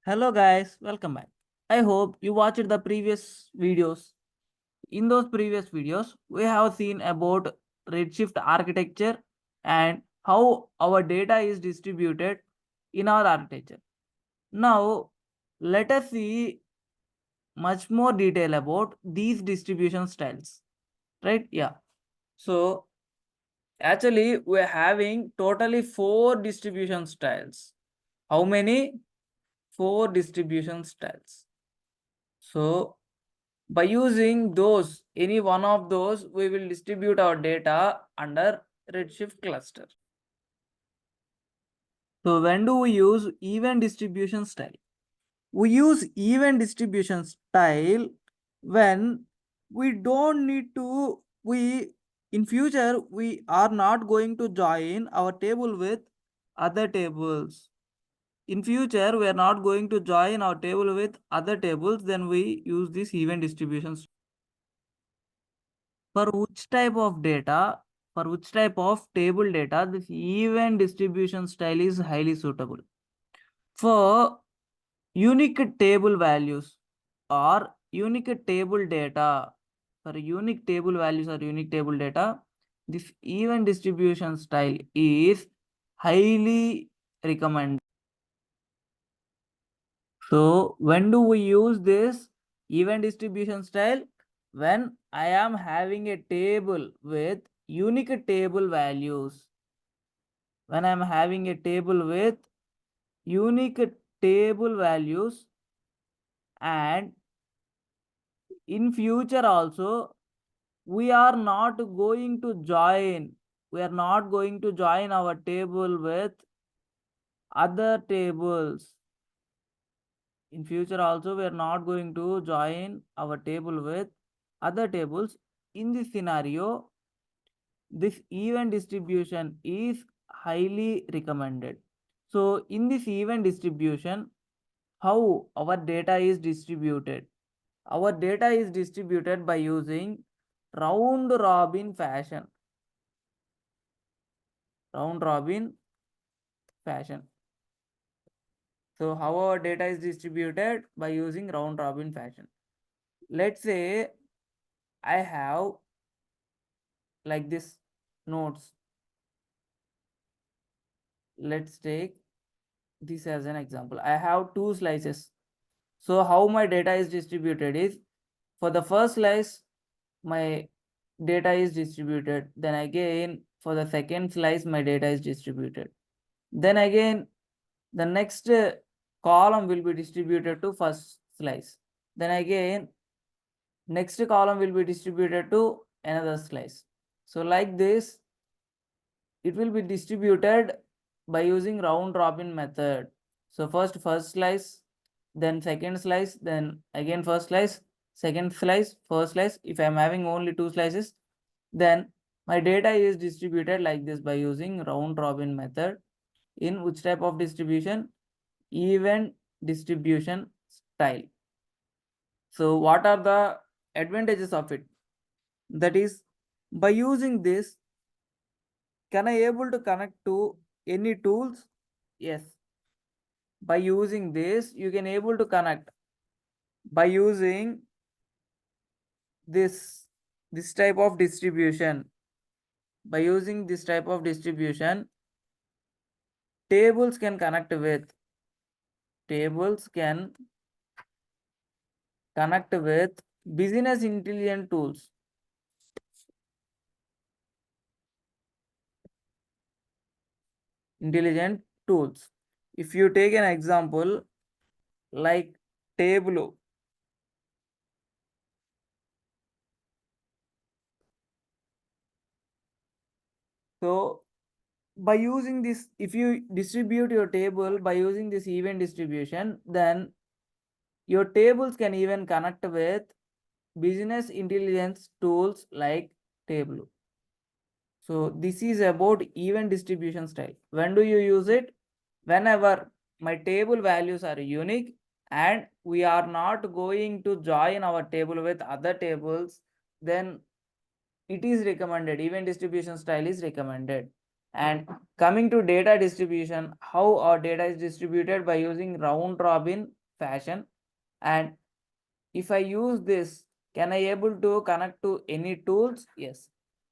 Hello guys, welcome back. I hope you watched the previous videos. In those previous videos, we have seen about Redshift architecture and how our data is distributed in our architecture. Now, let us see much more detail about these distribution styles. Right? Yeah. So, actually, we're having totally 4 distribution styles. How many? 4 distribution styles. So, by using those, any one of those, we will distribute our data under Redshift cluster. So when do we use event distribution style? We use event distribution style when we don't need to, in future, we are not going to join our table with other tables. In future, we are not going to join our table with other tables, then we use this event distribution. For which type of data, for which type of table data, this event distribution style is highly suitable. For unique table values or unique table data, for unique table values or unique table data, this event distribution style is highly recommended. So when do we use this event distribution style? When I am having a table with unique table values. When I am having a table with unique table values, and in future also we are not going to join. We are not going to join our table with other tables. In future also we are not going to join our table with other tables. In this scenario, this event distribution is highly recommended. So in this event distribution, how our data is distributed? Our data is distributed by using round robin fashion. Round robin fashion. So how our data is distributed? By using round robin fashion. Let's say I have like this nodes. Let's take this as an example. I have 2 slices. So how my data is distributed is, for the first slice, my data is distributed. Then again, for the second slice, my data is distributed. Then again, the next column will be distributed to first slice. Then again, next column will be distributed to another slice. So like this, it will be distributed by using round robin method. So first slice, then second slice, then again first slice, second slice, first slice. If I am having only 2 slices, then my data is distributed like this by using round robin method. In which type of distribution? Event distribution style. So what are the advantages of it? That is, by using this, can I able to connect to any tools? Yes. By using this, you can able to connect. By using this type of distribution, by using this type of distribution, tables can connect with business intelligent tools. Intelligent tools. If you take an example like Tableau. So by using this, if you distribute your table by using this event distribution, then your tables can even connect with business intelligence tools like Tableau. So this is about event distribution style. When do you use it? Whenever my table values are unique and we are not going to join our table with other tables, then it is recommended. Event distribution style is recommended. And coming to data distribution, how our data is distributed? By using round robin fashion. And if I use this, can I able to connect to any tools? Yes.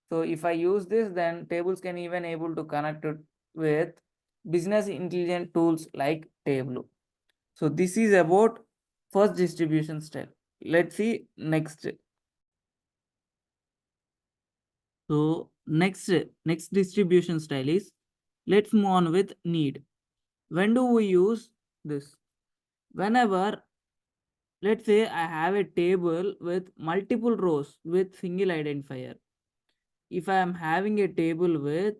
So if I use this, then tables can even able to connect it with business intelligent tools like Tableau. So this is about first distribution style. Let's see next. So next distribution style is, let's move on with need. When do we use this? Whenever, let's say I have a table with multiple rows with single identifier. If I am having a table with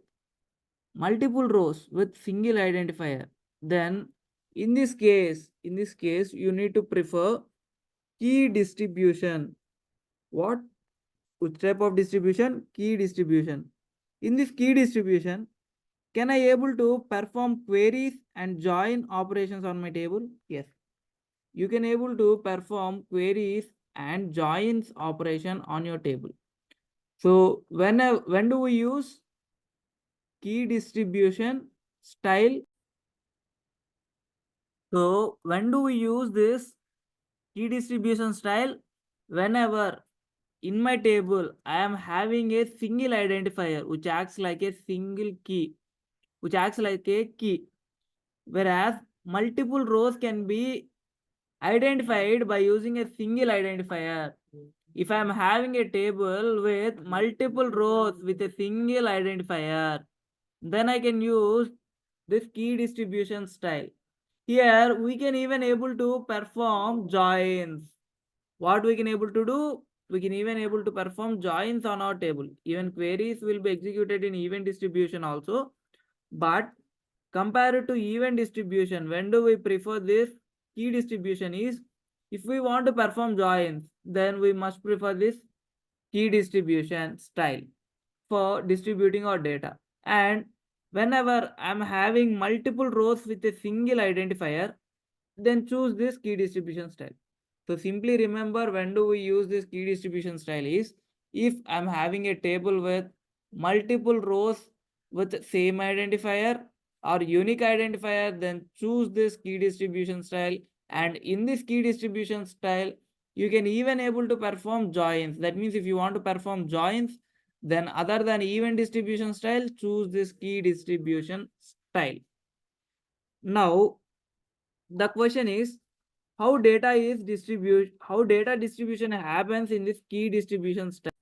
multiple rows with single identifier, then in this case you need to prefer key distribution. What? Which type of distribution? Key distribution. In this key distribution, can I able to perform queries and join operations on my table? Yes. You can able to perform queries and joins operation on your table. So when do we use key distribution style? So when do we use this key distribution style? Whenever in my table I am having a single identifier which acts like a single key, which acts like a key, whereas multiple rows can be identified by using a single identifier. If I am having a table with multiple rows with a single identifier, then I can use this key distribution style. Here we can even able to perform joins. What we can able to do? We can even able to perform joins on our table. Even queries will be executed in event distribution also. But compared to event distribution, when do we prefer this key distribution is, if we want to perform joins, then we must prefer this key distribution style for distributing our data. And whenever I'm having multiple rows with a single identifier, then choose this key distribution style. So simply remember, when do we use this key distribution style is, if I'm having a table with multiple rows with same identifier or unique identifier, then choose this key distribution style. And in this key distribution style, you can even able to perform joins. That means if you want to perform joins, then other than event distribution style, choose this key distribution style. Now the question is, how data distribution happens in this key distribution style.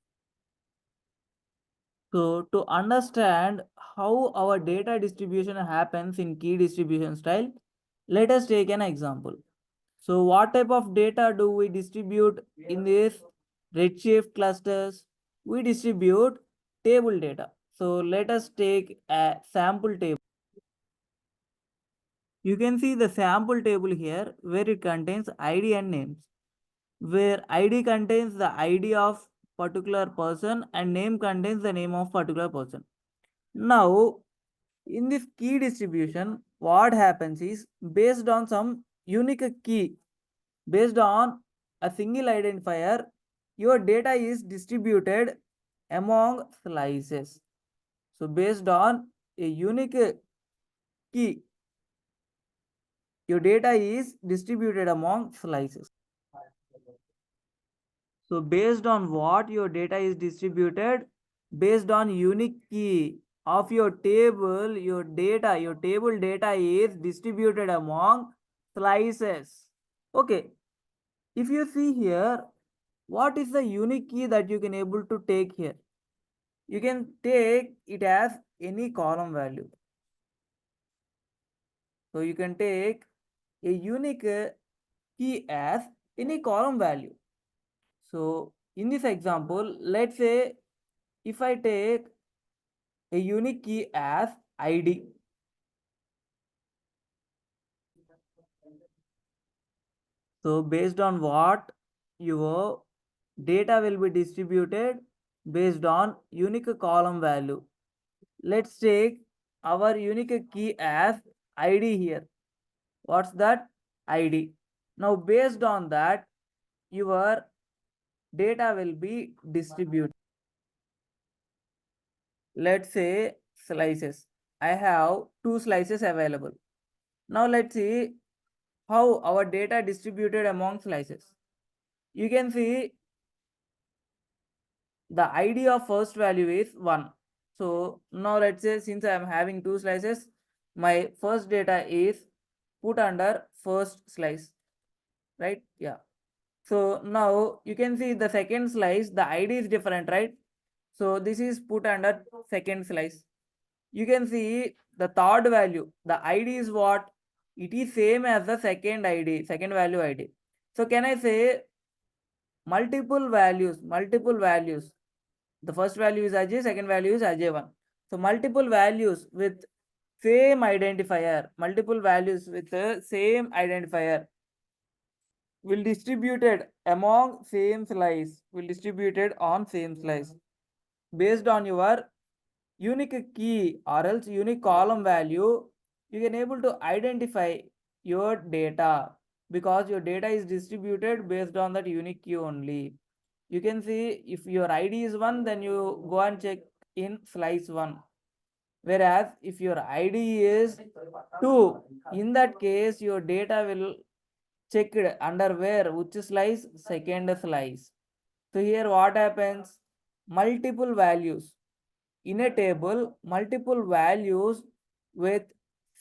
So to understand how our data distribution happens in key distribution style, let us take an example. So what type of data do we distribute in this Redshift clusters? We distribute table data. So let us take a sample table. You can see the sample table here where it contains ID and names, where ID contains the ID of particular person and name contains the name of particular person. Now, in this key distribution, what happens is, based on some unique key, based on a single identifier, your data is distributed among slices. So based on a unique key, your data is distributed among slices. So based on what your data is distributed, based on unique key of your table, your table data is distributed among slices. Okay, if you see here, what is the unique key that you can able to take here? You can take it as any column value. So you can take a unique key as any column value. So in this example, let's say if I take a unique key as ID. So based on what your data will be distributed based on unique column value. Let's take our unique key as ID here. What's that? ID. Now based on that, your data will be distributed. Let's say slices. I have two slices available. Now let's see how our data distributed among slices. You can see the ID of first value is 1. So now let's say since I am having two slices, my first data is put under first slice, right? Yeah. So now you can see the second slice, the ID is different, right? So this is put under second slice. You can see the third value, the ID is what? It is same as the second ID, second value ID. So can I say multiple values. The first value is Ajay, second value is Ajay1. So multiple values with same identifier, multiple values with the same identifier will distributed among same slice, will distributed on same slice based on your unique key or else unique column value. You can able to identify your data because your data is distributed based on that unique key only. You can see if your ID is 1, then you go and check in slice 1. Whereas if your ID is 2, in that case your data will checked under where, which slice, second slice. So here what happens, multiple values in a table, multiple values with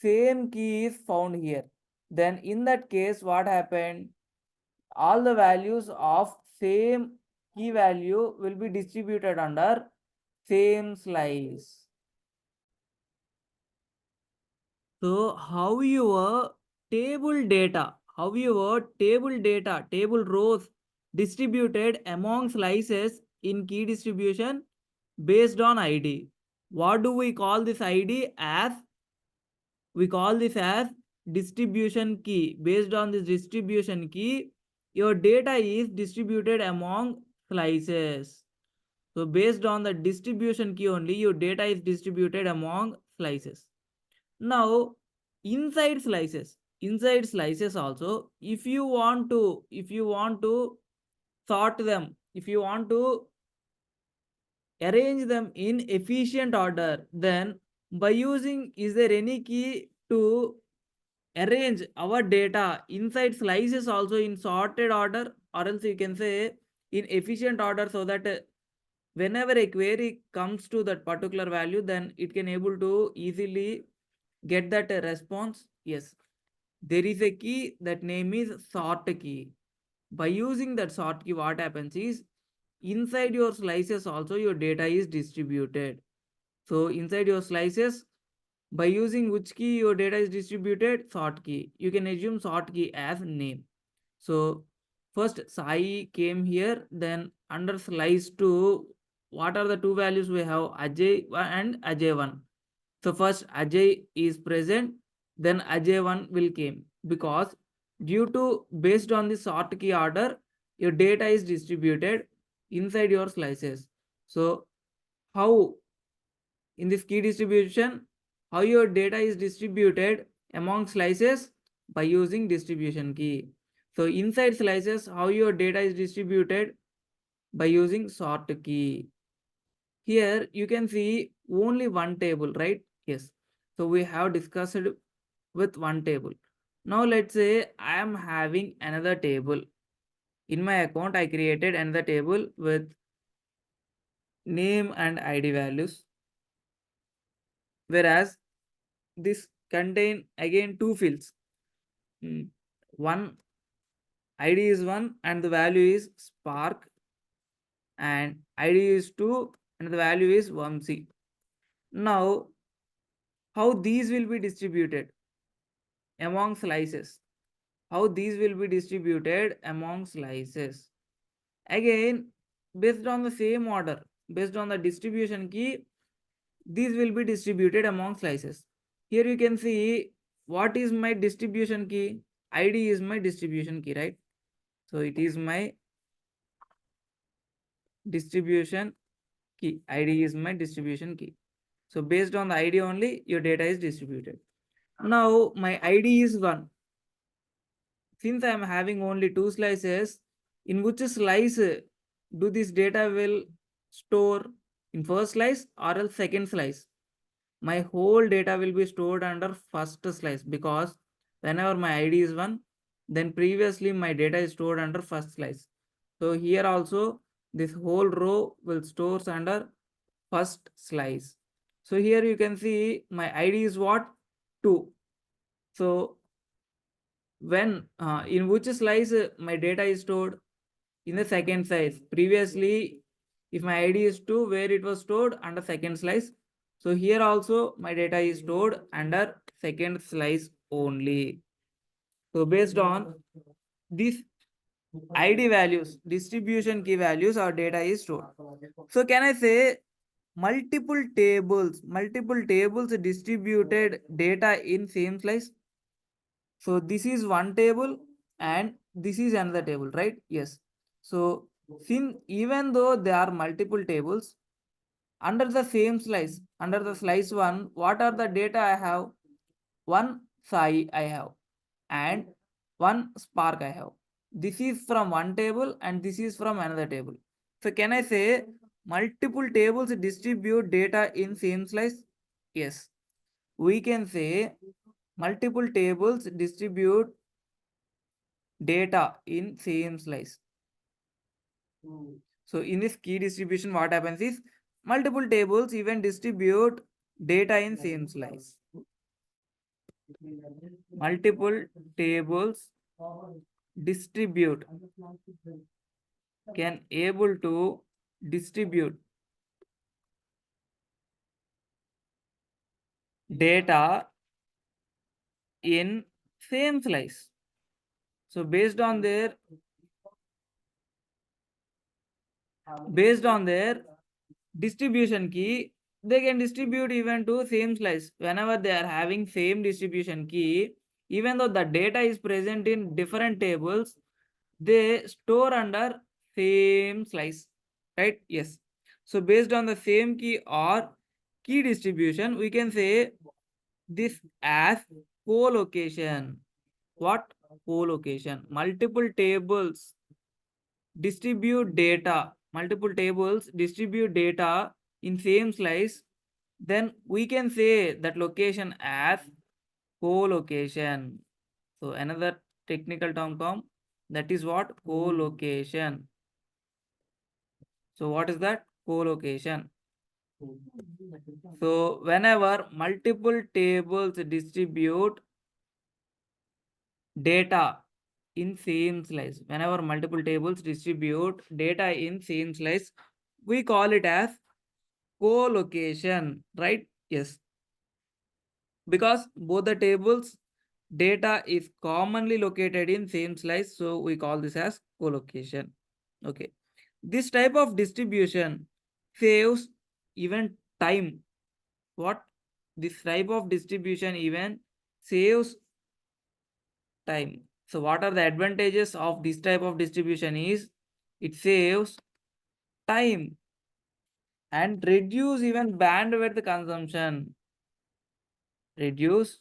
same key is found here. Then in that case what happened, all the values of same key value will be distributed under same slice. So how your table rows distributed among slices in key distribution based on ID. What do we call this ID as? We call this as distribution key. Based on this distribution key, your data is distributed among slices. So based on the distribution key only, your data is distributed among slices. Now, inside slices also, if you want to sort them, if you want to arrange them in efficient order, then by using, is there any key to arrange our data inside slices also in sorted order, or else you can say in efficient order, so that whenever a query comes to that particular value, then it can able to easily get that response? Yes, there is a key, that name is sort key. By using that sort key, what happens is inside your slices also your data is distributed. So inside your slices, by using which key your data is distributed, sort key. You can assume sort key as name. So first Sai came here, then under slice 2, what are the two values we have? Ajay and Ajay1. So first Ajay is present, then Ajay1 will came, because due to based on the sort key order, your data is distributed inside your slices. So how in this key distribution, how your data is distributed among slices? By using distribution key. So inside slices, how your data is distributed? By using sort key. Here you can see only one table, right? Yes. So we have discussed with one table. Now let's say I am having another table. In my account, I created another table with name and ID values. Whereas this contain again two fields. One ID is 1 and the value is Spark, and ID is 2 and the value is Vamsi. Now, how these will be distributed among slices? How these will be distributed among slices? Again, based on the same order, based on the distribution key, these will be distributed among slices. Here you can see what is my distribution key. ID is my distribution key, right? So it is my distribution key. ID is my distribution key. So based on the ID only, your data is distributed. Now my ID is 1. Since I am having only two slices, in which slice do this data will store, in first slice or else second slice? My whole data will be stored under first slice, because whenever my ID is 1, then previously my data is stored under first slice. So here also this whole row will stores under first slice. So here you can see my ID is what? 2. So when in which slice my data is stored? In the second slice. Previously, if my ID is 2, where it was stored under second slice. So here also my data is stored under second slice only. So based on these ID values, distribution key values, our data is stored. So can I say multiple tables distributed data in same slice? So this is one table and this is another table, right? Yes. So since even though there are multiple tables under the same slice, under the slice one, what are the data I have? One Sai I have and one Spark I have. This is from one table and this is from another table. So can I say multiple tables distribute data in same slice? Yes. We can say multiple tables distribute data in same slice. So in this key distribution, what happens is multiple tables even distribute data in same slice. Multiple tables distribute can able to distribute data in same slice. So based on their distribution key, they can distribute even to same slice. Whenever they are having same distribution key, even though the data is present in different tables, they store under same slice, right? Yes. So based on the same key or key distribution, we can say this as co-location. What? Co-location. Multiple tables distribute data in same slice, then we can say that location as co-location. So another technical term come, that is what? Co-location. So what is that? Co-location. So whenever multiple tables distribute data in same slice, whenever multiple tables distribute data in same slice, we call it as co-location, right? Yes, because both the tables data is commonly located in same slice, so we call this as co-location. Okay, this type of distribution saves even time. What? This type of distribution even saves time. So what are the advantages of this type of distribution is it saves time and reduce even bandwidth consumption. Reduce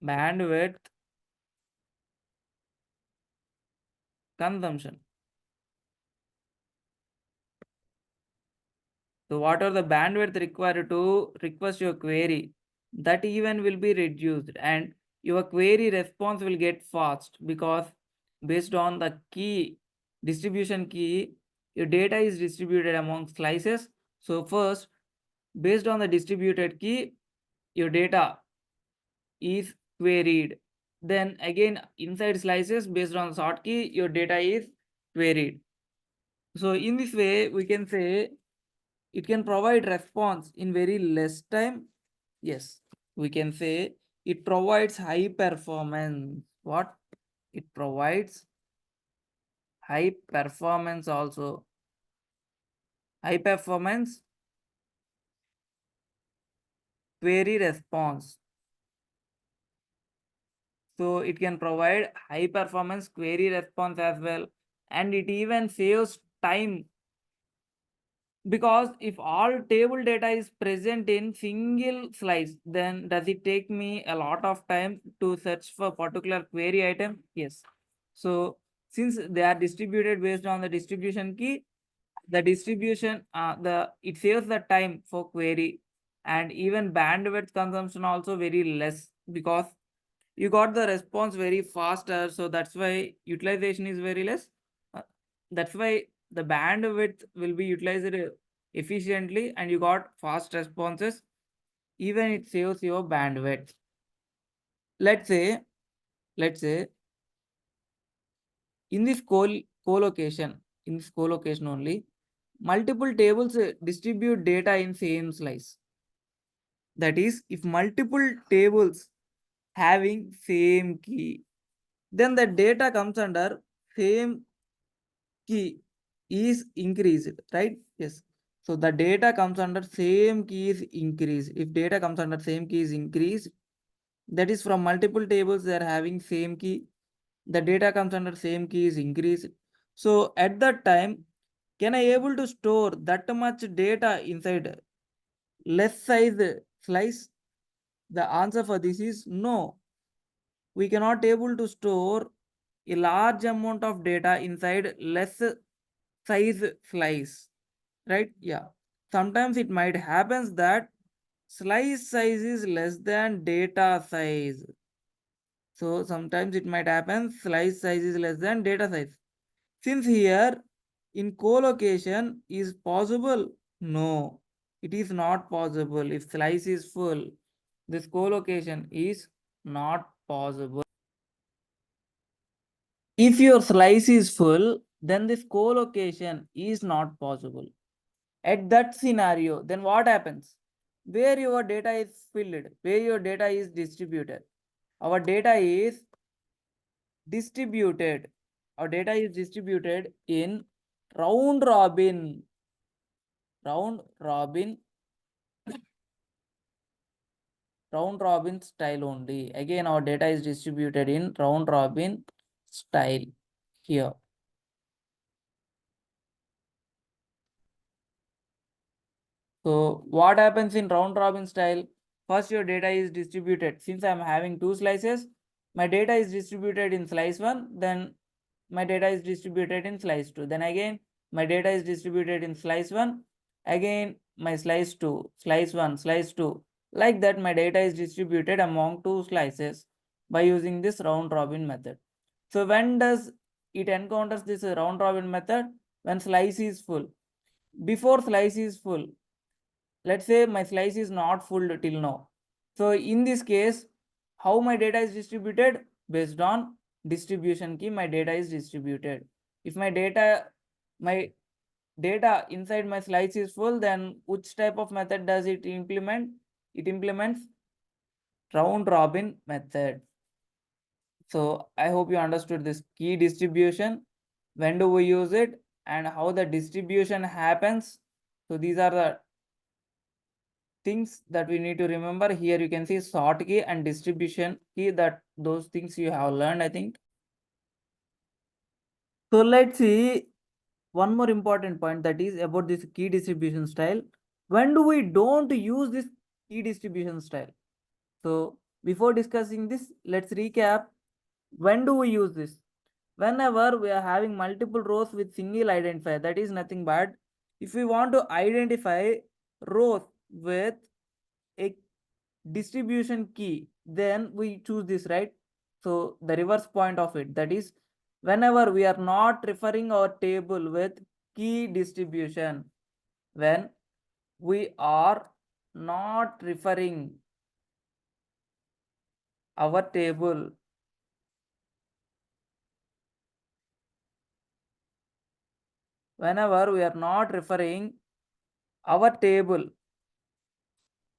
bandwidth consumption. So what are the bandwidth required to request your query? That even will be reduced and your query response will get fast because based on the key distribution key, your data is distributed among slices. So first, based on the distributed key, your data is queried. Then again inside slices based on sort key, your data is queried. So in this way, we can say it can provide response in very less time. Yes, we can say it provides high performance. What? It provides high performance also. High performance query response. So it can provide high performance query response as well. And it even saves time, because if all table data is present in single slice, then does it take me a lot of time to search for particular query item? Yes. So since they are distributed based on the distribution key, the distribution it saves the time for query, and even bandwidth consumption also very less, because you got the response very faster, so that's why utilization is very less. Uh, that's why the bandwidth will be utilized efficiently, and you got fast responses. Even it saves your bandwidth. Let's say, let's say in this co-location only, multiple tables distribute data in same slice. That is, if multiple tables having same key, then the data comes under same key is increased, right? Yes. So the data comes under same key is increased. If data comes under same key is increased, that is from multiple tables they are having same key, the data comes under same key is increased. So at that time, can I able to store that much data inside less size slice? The answer for this is no. We cannot able to store a large amount of data inside less size slice, right? Yeah. Sometimes it might happens that slice size is less than data size. So sometimes it might happen slice size is less than data size. Since here in co-location is possible, no, it is not possible. If slice is full, this co-location is not possible. If your slice is full, then this co-location is not possible. At that scenario, then what happens? Where your data is filled, where your data is distributed. Our data is distributed. Our data is distributed in round robin, round robin, round robin style only. Again, our data is distributed in round robin style here. So what happens in round robin style? First, your data is distributed. Since I'm having two slices, my data is distributed in slice 1, then my data is distributed in slice 2. Then again, my data is distributed in slice 1, again my slice 2, slice 1, slice 2. Like that, my data is distributed among two slices by using this round robin method. So when does it encounters this round robin method? When slice is full. Before slice is full, let's say my slice is not full till now. So in this case, how my data is distributed? Based on distribution key, my data is distributed. If my data inside my slice is full, then which type of method does it implement? It implements round robin method. So I hope you understood this key distribution, when do we use it, and how the distribution happens. So these are the things that we need to remember. Here you can see sort key and distribution key, that those things you have learned, I think. So let's see one more important point, that is about this key distribution style. When do we don't use this key distribution style? So before discussing this, let's recap. When do we use this? Whenever we are having multiple rows with single identifier, that is nothing but if we want to identify rows with a distribution key, then we choose this, right? So the reverse point of it, that is whenever we are not referring our table with key distribution, when we are not referring our table whenever we are not referring our table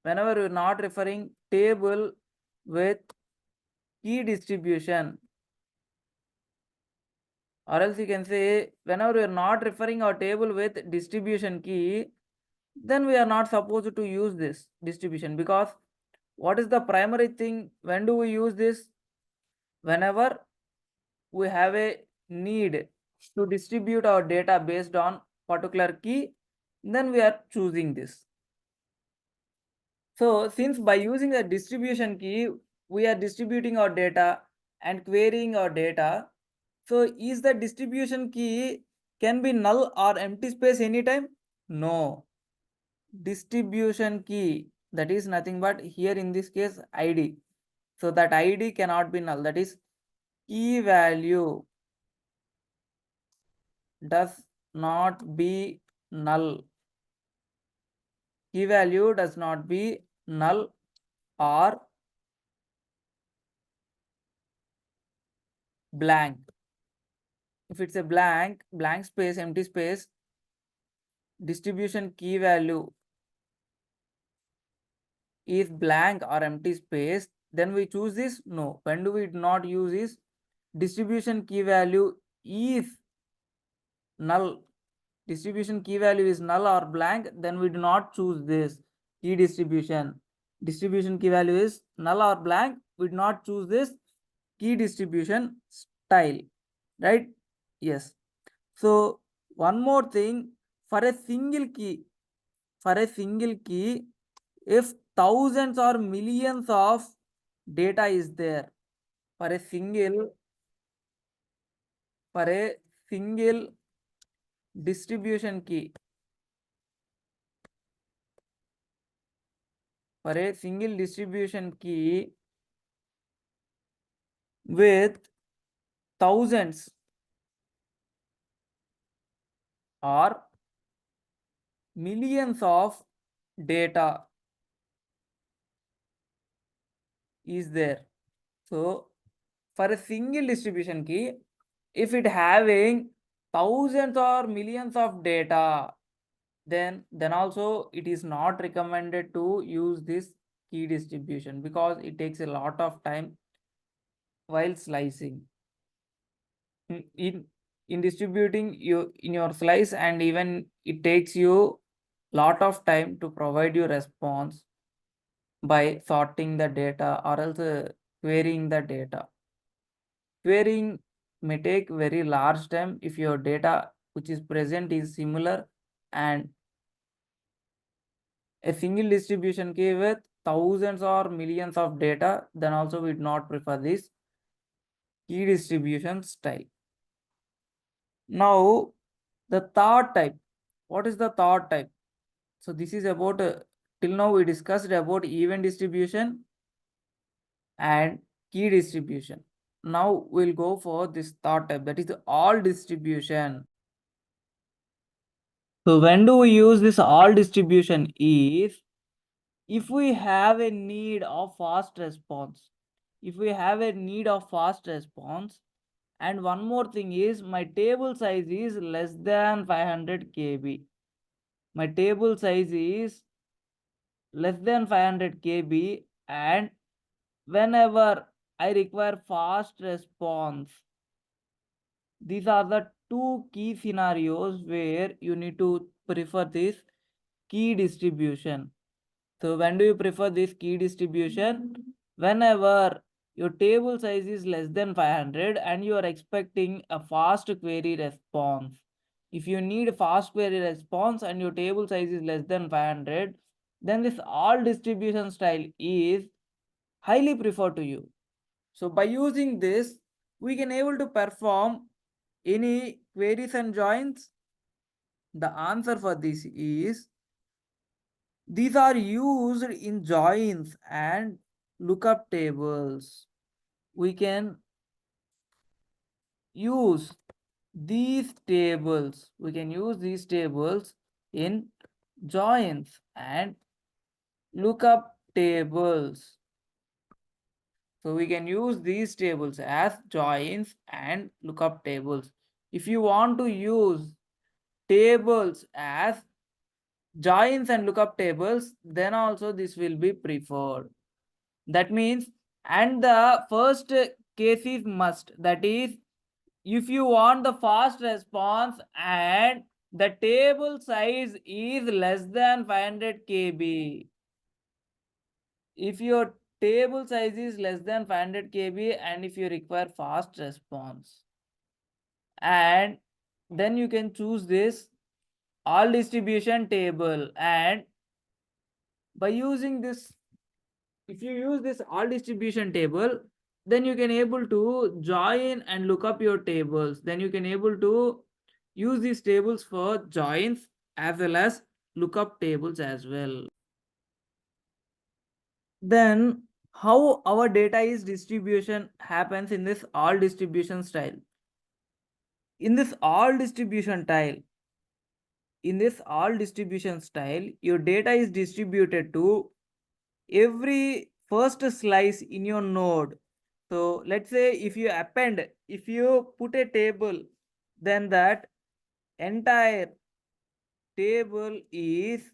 whenever we are not referring table with key distribution, or else you can say whenever we are not referring our table with distribution key, then we are not supposed to use this distribution. Because what is the primary thing? When do we use this? Whenever we have a need to distribute our data based on particular key, then we are choosing this. So since by using a distribution key, we are distributing our data and querying our data. So is the distribution key can be null or empty space anytime? No. Distribution key, that is nothing but here in this case ID. So that ID cannot be null. That is key value does not be null. Key value does not be null or blank. If it's a blank space, empty space, distribution key value is blank or empty space, then we choose this. No. When do we not use this? Distribution key value is null. Distribution key value is null or blank, then we do not choose this key distribution. Distribution key value is null or blank, we do not choose this key distribution style, right? Yes. So one more thing, for a single key, if thousands or millions of data is there, for a single distribution key, with thousands or millions of data is there. So for a single distribution key, if it having thousands or millions of data, then also it is not recommended to use this key distribution, because it takes a lot of time while slicing. In distributing you in your slice, and even it takes you lot of time to provide your response by sorting the data or else querying the data. Querying may take very large time if your data which is present is similar, and a single distribution key with thousands or millions of data, then also we do not prefer this key distribution style. Now the third type. What is the third type? So this is about till now we discussed about event distribution and key distribution. Now we'll go for this third type, that is the all distribution. So when do we use this all distribution is if we have a need of fast response. If we have a need of fast response, and one more thing is my table size is less than 500 KB. My table size is less than 500 KB, and whenever I require fast response, these are the two key scenarios where you need to prefer this key distribution. So when do you prefer this key distribution? Whenever your table size is less than 500 and you are expecting a fast query response. If you need a fast query response and your table size is less than 500, then this all distribution style is highly preferred to you. So by using this, we can able to perform any queries and joins. The answer for this is these are used in joins and lookup tables. We can use these tables. We can use these tables in joins and lookup tables. So we can use these tables as joins and lookup tables. If you want to use tables as joins and lookup tables, then also this will be preferred. That means, and the first case is must. That is, if you want the fast response and the table size is less than 500 KB. If your table size is less than 500 KB and if you require fast response, and then you can choose this all distribution table, and by using this, if you use this all distribution table, then you can able to join and look up your tables. Then you can able to use these tables for joins as well as lookup tables as well. Then how our data is distribution happens in this all distribution style. In this all distribution style, your data is distributed to every first slice in your node. So let's say if you put a table, then that entire table is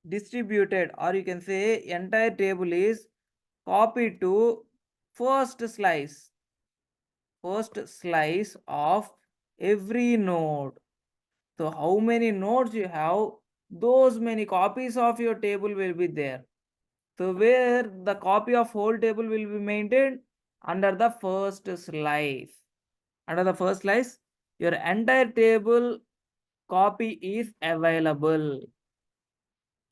distributed, or you can say entire table is copied to first slice of every node. So how many nodes you have, those many copies of your table will be there. So where the copy of whole table will be maintained? Under the first slice. Under the first slice, your entire table copy is available.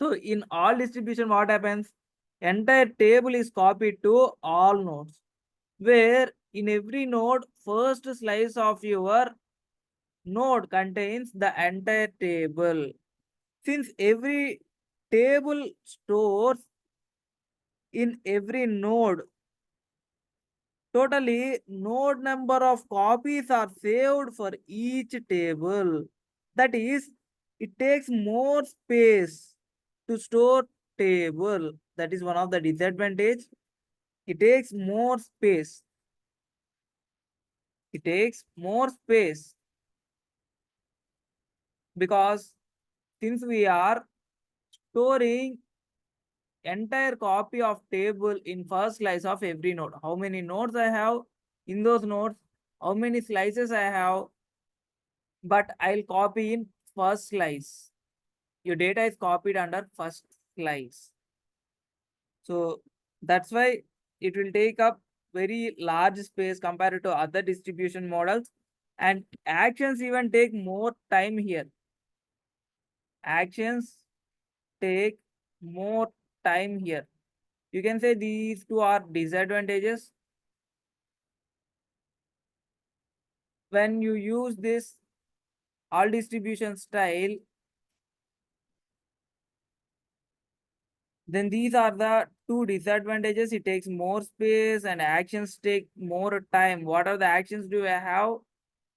So in all distribution, what happens? Entire table is copied to all nodes, where in every node, first slice of your node contains the entire table. Since every table stores in every node, totally node number of copies are saved for each table. That is, it takes more space to store table. That is one of the disadvantage. It takes more space. It takes more space because since we are storing entire copy of table in first slice of every node. How many nodes I have in those nodes? How many slices I have? But I'll copy in first slice. Your data is copied under first slice. So that's why it will take up very large space compared to other distribution models, and actions even take more time here. Actions take more time here. You can say these two are disadvantages. When you use this all distribution style, then these are the two disadvantages. It takes more space and actions take more time. What are the actions do I have?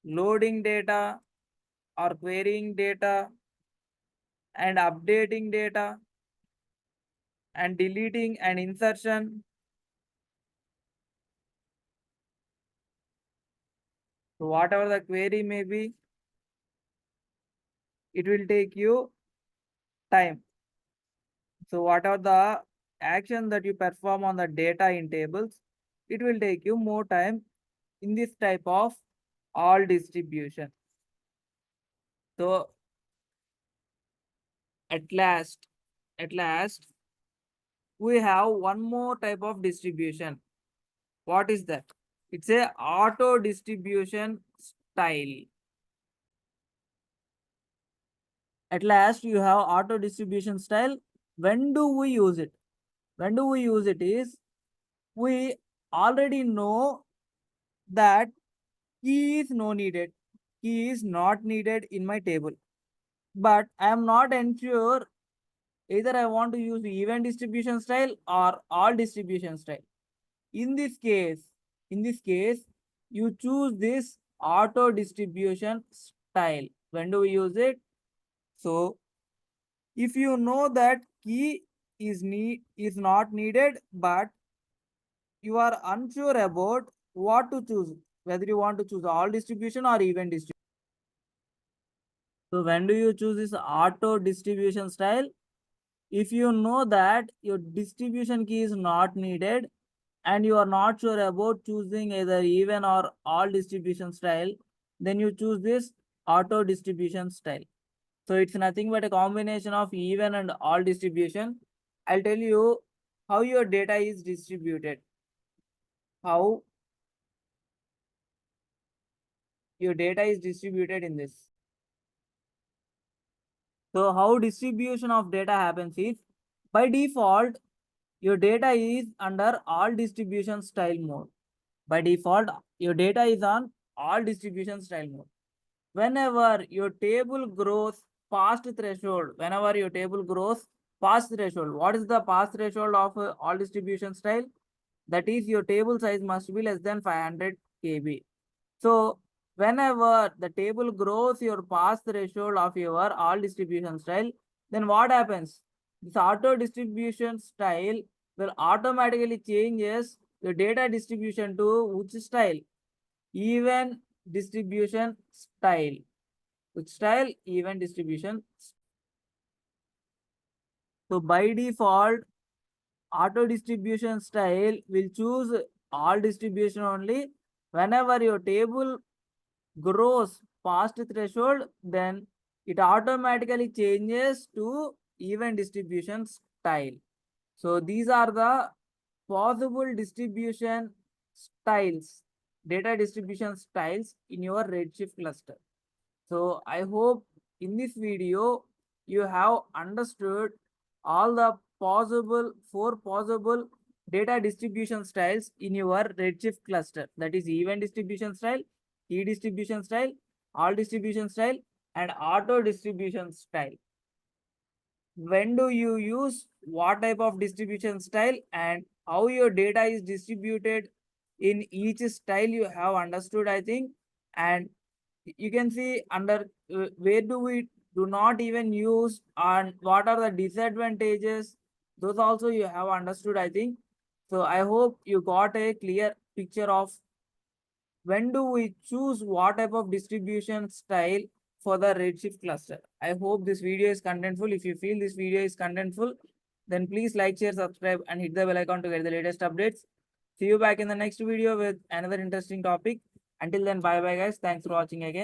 Loading data or querying data and updating data and deleting and insertion. So whatever the query may be, it will take you time. So whatever the action that you perform on the data in tables, it will take you more time in this type of all distribution. So at last, at last, we have one more type of distribution. What is that? It's a auto distribution style. At last, you have auto distribution style. When do we use it? When do we use it is, we already know that key is no needed. Key is not needed in my table. But I am not ensure either I want to use event distribution style or all distribution style. In this case, in this case, you choose this auto distribution style. When do we use it? So if you know that key is not needed, but you are unsure about what to choose, whether you want to choose all distribution or event distribution. So when do you choose this auto distribution style? If you know that your distribution key is not needed and you are not sure about choosing either even or all distribution style, then you choose this auto distribution style. So it's nothing but a combination of even and all distribution. I'll tell you how your data is distributed. How your data is distributed in this. So how distribution of data happens is, by default, your data is under all distribution style mode. By default, your data is on all distribution style mode. Whenever your table grows past threshold, what is the past threshold of all distribution style? That is, your table size must be less than 500 KB. So whenever the table grows your pass threshold of your all distribution style, then what happens? This auto distribution style will automatically changes the data distribution to which style? Even distribution style. Which style? Even distribution. So by default, auto distribution style will choose all distribution only. Whenever your table grows past threshold, then it automatically changes to even distribution style. So these are the possible distribution styles, data distribution styles in your Redshift cluster. So I hope in this video you have understood all the four possible data distribution styles in your Redshift cluster. That is event distribution style, key distribution style, all distribution style, and auto distribution style. When do you use what type of distribution style and how your data is distributed in each style you have understood, I think. And you can see under where do we do not even use and what are the disadvantages, those also you have understood, I think. So I hope you got a clear picture of when do we choose what type of distribution style for the Redshift cluster. I hope this video is contentful. If you feel this video is contentful, then please like, share, subscribe, and hit the bell icon to get the latest updates. See you back in the next video with another interesting topic. Until then, bye bye guys. Thanks for watching again.